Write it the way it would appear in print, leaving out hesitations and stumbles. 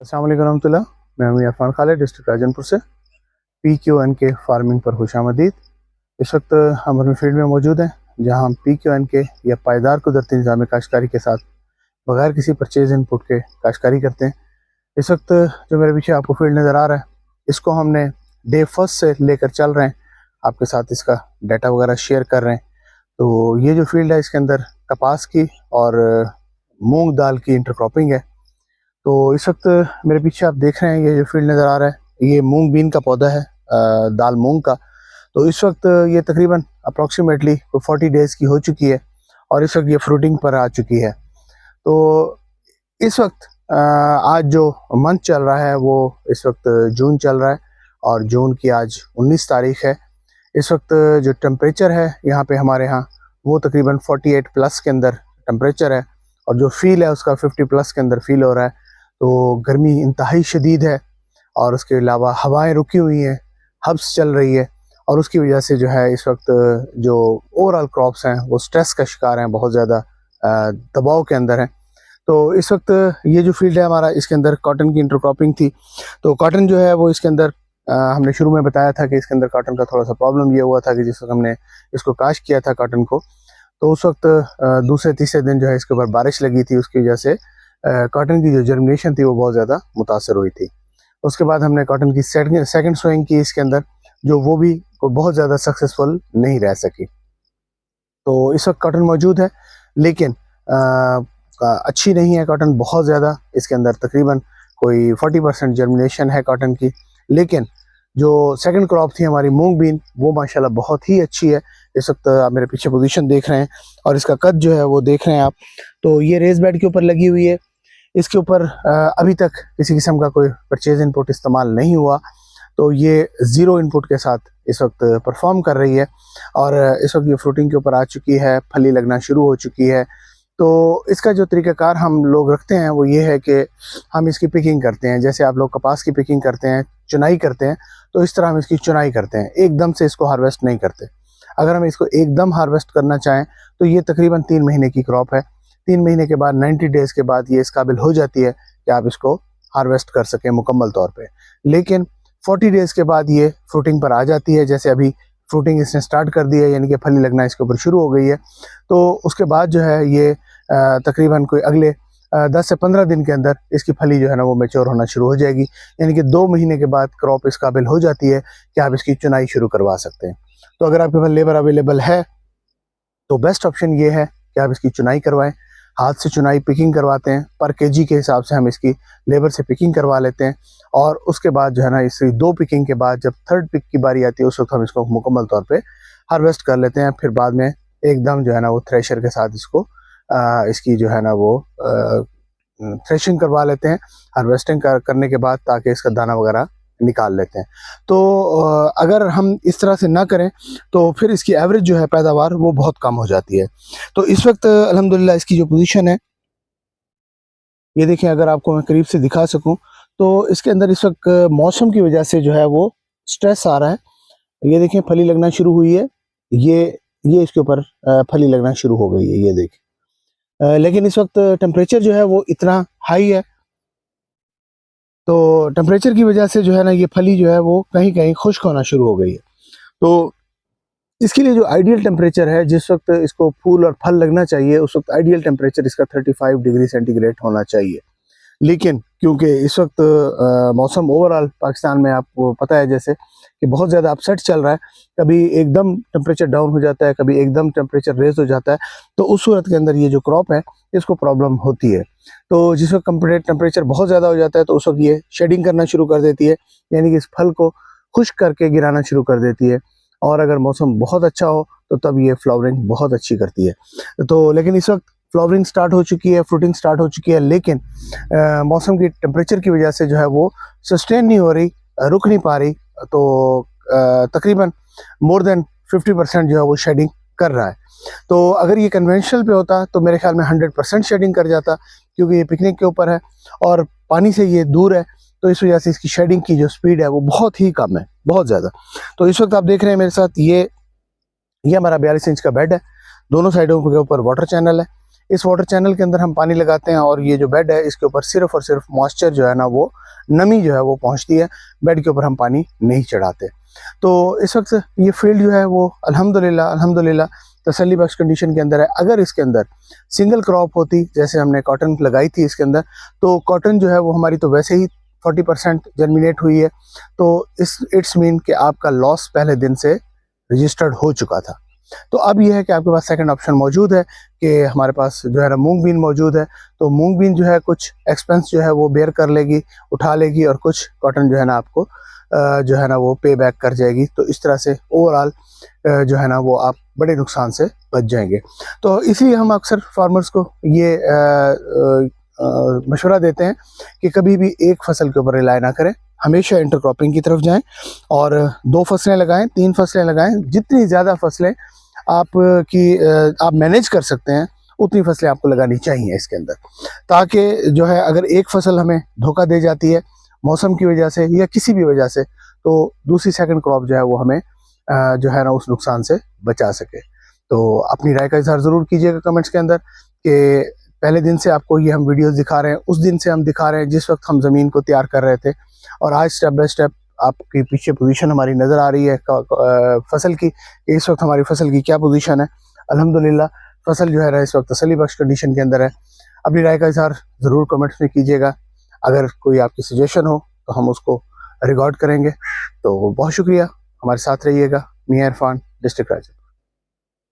अस्सलाम वालेकुम रहमतुल्लाह। मैं हूं इरफान खालिद, डिस्ट्रिक्ट राजनपुर से। PQNK फार्मिंग पर खुशामदीद। इस वक्त हम अपने फील्ड में मौजूद हैं, जहां हम PQNK या पायदार कुदरती निज़ाम काश्तकारी के साथ बगैर किसी परचेज इनपुट के काश्तकारी करते हैं। इस वक्त जो मेरे पीछे आपको फील्ड नज़र आ रहा है, इसको हमने डे फर्स्ट से लेकर चल रहे हैं, आपके साथ इसका डाटा वगैरह शेयर कर रहे हैं। तो ये जो फील्ड है, इसके अंदर कपास की और मूंग दाल की इंटरक्रॉपिंग है। तो इस वक्त मेरे पीछे आप देख रहे हैं, ये जो फील्ड नज़र आ रहा है, ये मूंग बीन का पौधा है, दाल मूंग का। तो इस वक्त ये तकरीबन अप्रॉक्सीमेटली 40 डेज़ की हो चुकी है और इस वक्त ये फ्रूटिंग पर आ चुकी है। तो इस वक्त आज जो मंथ चल रहा है वो इस वक्त जून चल रहा है और जून की आज 19 तारीख है। इस वक्त जो टेम्परेचर है यहाँ पे हमारे यहाँ, वो तकरीबन 48 प्लस के अंदर टेम्परेचर है और जो फील है उसका 50 प्लस के अंदर फील हो रहा है। तो गर्मी इंतहाई शदीद है और उसके अलावा हवाएं रुकी हुई हैं, हब्स चल रही है और उसकी वजह से जो है इस वक्त जो ओवरऑल क्रॉप्स हैं वो स्ट्रेस का शिकार हैं, बहुत ज़्यादा दबाव के अंदर हैं। तो इस वक्त ये जो फील्ड है हमारा, इसके अंदर कॉटन की इंटरक्रॉपिंग थी। तो कॉटन जो है वो इसके अंदर हमने शुरू में बताया था कि इसके अंदर कॉटन का थोड़ा सा प्रॉब्लम ये हुआ था कि जिस वक्त हमने इसको काश किया था कॉटन को, तो उस वक्त दूसरे तीसरे दिन जो है इसके ऊपर बारिश लगी थी, उसकी वजह से कॉटन की जो जर्मिनेशन थी वो बहुत ज़्यादा मुतासर हुई थी। उसके बाद हमने कॉटन की सेकंड सोइंग की इसके अंदर, जो वो भी बहुत ज़्यादा सक्सेसफुल नहीं रह सकी। तो इस वक्त कॉटन मौजूद है, लेकिन अच्छी नहीं है कॉटन बहुत ज़्यादा। इसके अंदर तकरीबन कोई 40% जर्मिनेशन है कॉटन की। लेकिन जो सेकंड क्रॉप थी हमारी मूंग बीन, वो माशाल्लाह बहुत ही अच्छी है। इस वक्त आप मेरे पीछे पोजीशन देख रहे हैं और इसका कद जो है वो देख रहे हैं आप। तो ये रेस बेड के ऊपर लगी हुई है। इसके ऊपर अभी तक किसी किस्म का कोई परचेज इनपुट इस्तेमाल नहीं हुआ, तो ये ज़ीरो इनपुट के साथ इस वक्त परफॉर्म कर रही है और इस वक्त ये फ्रूटिंग के ऊपर आ चुकी है, फली लगना शुरू हो चुकी है। तो इसका जो तरीक़ाकार हम लोग रखते हैं वो ये है कि हम इसकी पिकिंग करते हैं। जैसे आप लोग कपास की पिकिंग करते हैं, चुनाई करते हैं, तो इस तरह हम इसकी चुनाई करते हैं, एकदम से इसको हार्वेस्ट नहीं करते। अगर हम इसको एकदम हार्वेस्ट करना चाहें तो ये तकरीबन 3 महीने की क्रॉप है। 3 महीने के बाद 90 डेज़ के बाद ये इस काबिल हो जाती है कि आप इसको हार्वेस्ट कर सकें मुकम्मल तौर पे। लेकिन 40 डेज़ के बाद ये फ्रूटिंग पर आ जाती है। जैसे अभी फ्रूटिंग इसने स्टार्ट कर दी है, यानी कि फली लगना इसके ऊपर शुरू हो गई है। तो उसके बाद जो है ये तकरीबन कोई अगले 10 से 15 दिन के अंदर इसकी फली जो है ना वो मैच्योर होना शुरू हो जाएगी। यानी कि 2 महीने के बाद क्रॉप इस काबिल हो जाती है कि आप इसकी चुनाई शुरू करवा सकते हैं। तो अगर आपके पास लेबर अवेलेबल है तो बेस्ट ऑप्शन ये है कि आप इसकी चुनाई करवाएं। हाथ से चुनाई पिकिंग करवाते हैं, पर केजी के हिसाब से हम इसकी लेबर से पिकिंग करवा लेते हैं और उसके बाद जो है ना इसकी 2 पिकिंग के बाद जब थर्ड पिक की बारी आती है उस वक्त हम इसको मुकम्मल तौर पे हार्वेस्ट कर लेते हैं। फिर बाद में एकदम जो है ना वो थ्रेशर के साथ इसको इसकी जो है ना वो थ्रेशिंग करवा लेते हैं हार्वेस्टिंग करने के बाद, ताकि इसका दाना वगैरह निकाल लेते हैं। तो अगर हम इस तरह से ना करें तो फिर इसकी एवरेज जो है पैदावार वो बहुत कम हो जाती है। तो इस वक्त अल्हम्दुलिल्लाह इसकी जो पोजीशन है, ये देखें, अगर आपको मैं करीब से दिखा सकूं तो इसके अंदर इस वक्त मौसम की वजह से जो है वो स्ट्रेस आ रहा है। ये देखें, फली लगना शुरू हुई है, ये इसके ऊपर फली लगना शुरू हो गई है, ये देखें। लेकिन इस वक्त टेम्परेचर जो है वो इतना हाई है, तो टेम्परेचर की वजह से जो है ना ये फली जो है वो कहीं कहीं खुश्क होना शुरू हो गई है। तो इसके लिए जो आइडियल टेम्परेचर है, जिस वक्त इसको फूल और फल लगना चाहिए, उस वक्त आइडियल टेम्परेचर इसका 35 डिग्री सेंटीग्रेड होना चाहिए। लेकिन क्योंकि इस वक्त मौसम ओवरऑल पाकिस्तान में आपको पता है जैसे कि बहुत ज़्यादा अपसेट चल रहा है, कभी एकदम टेम्परेचर डाउन हो जाता है, कभी एकदम टेम्परेचर रेज हो जाता है। तो उस सूरत के अंदर ये जो क्रॉप है इसको प्रॉब्लम होती है। तो जिस वक्त टेम्परेचर बहुत ज़्यादा हो जाता है तो उस वक्त ये शेडिंग करना शुरू कर देती है, यानी कि इस फल को खुश्क करके गिराना शुरू कर देती है। और अगर मौसम बहुत अच्छा हो तो तब ये फ्लावरिंग बहुत अच्छी करती है। तो लेकिन इस वक्त फ्लावरिंग स्टार्ट हो चुकी है, फ्रूटिंग स्टार्ट हो चुकी है, लेकिन मौसम की टेम्परेचर की वजह से जो है वो सस्टेन नहीं हो रही, रुक नहीं पा रही। तो तकरीबन मोर देन 50% जो है वो शेडिंग कर रहा है। तो अगर ये कन्वेंशनल पे होता तो मेरे ख्याल में 100% शेडिंग कर जाता, क्योंकि ये पिकनिक के ऊपर है और पानी से ये दूर है, तो इस वजह से इसकी शेडिंग की जो स्पीड है वो बहुत ही कम है, बहुत ज़्यादा। तो इस वक्त आप देख रहे हैं मेरे साथ, ये हमारा 42 इंच का बेड है, दोनों साइडों के ऊपर वाटर चैनल है। इस वाटर चैनल के अंदर हम पानी लगाते हैं और ये जो बेड है इसके ऊपर सिर्फ और सिर्फ मॉइस्चर जो है ना, वो नमी जो है वो पहुंचती है, बेड के ऊपर हम पानी नहीं चढ़ाते। तो इस वक्त ये फील्ड जो है वो अल्हम्दुलिल्लाह तसल्ली बख्श कंडीशन के अंदर है। अगर इसके अंदर सिंगल क्रॉप होती, जैसे हमने कॉटन लगाई थी इसके अंदर, तो कॉटन जो है वो हमारी तो वैसे ही 40% जर्मिनेट हुई है, तो इट्स मीन कि आपका लॉस पहले दिन से रजिस्टर्ड हो चुका था। तो अब यह है कि आपके पास सेकंड ऑप्शन मौजूद है कि हमारे पास जो है ना मूंग बीन मौजूद है। तो मूंग बीन जो है कुछ एक्सपेंस जो है वो बेयर कर लेगी, उठा लेगी, और कुछ कॉटन जो है ना आपको जो है ना वो पे बैक कर जाएगी। तो इस तरह से ओवरऑल जो है ना वो आप बड़े नुकसान से बच जाएंगे। तो इसलिए हम अक्सर फार्मर्स को ये मशवरा देते हैं कि कभी भी एक फसल के ऊपर रिलाय ना करें, हमेशा इंटरक्रॉपिंग की तरफ जाएं और 2 फसलें लगाएं, 3 फसलें लगाएं। जितनी ज़्यादा फसलें आप मैनेज कर सकते हैं उतनी फसलें आपको लगानी चाहिए इसके अंदर, ताकि जो है अगर एक फसल हमें धोखा दे जाती है मौसम की वजह से या किसी भी वजह से, तो दूसरी सेकंड क्रॉप जो है वो हमें जो है ना उस नुकसान से बचा सके। तो अपनी राय का इजहार ज़रूर कीजिएगा कमेंट्स के अंदर कि पहले दिन से आपको ये हम वीडियोस दिखा रहे हैं, उस दिन से हम दिखा रहे हैं जिस वक्त हम ज़मीन को तैयार कर रहे थे, और आज स्टेप बाय स्टेप आपकी पीछे पोजीशन हमारी नज़र आ रही है फसल की, इस वक्त हमारी फसल की क्या पोजीशन है। अल्हम्दुलिल्लाह फसल जो है इस वक्त तसल्ली बख्श कंडीशन के अंदर है। अपनी राय का इजहार ज़रूर कमेंट्स में कीजिएगा। अगर कोई आपकी सजेशन हो तो हम उसको रिकॉर्ड करेंगे। तो बहुत शुक्रिया, हमारे साथ रहिएगा। मियां इरफान, डिस्ट्रिक्ट राजन।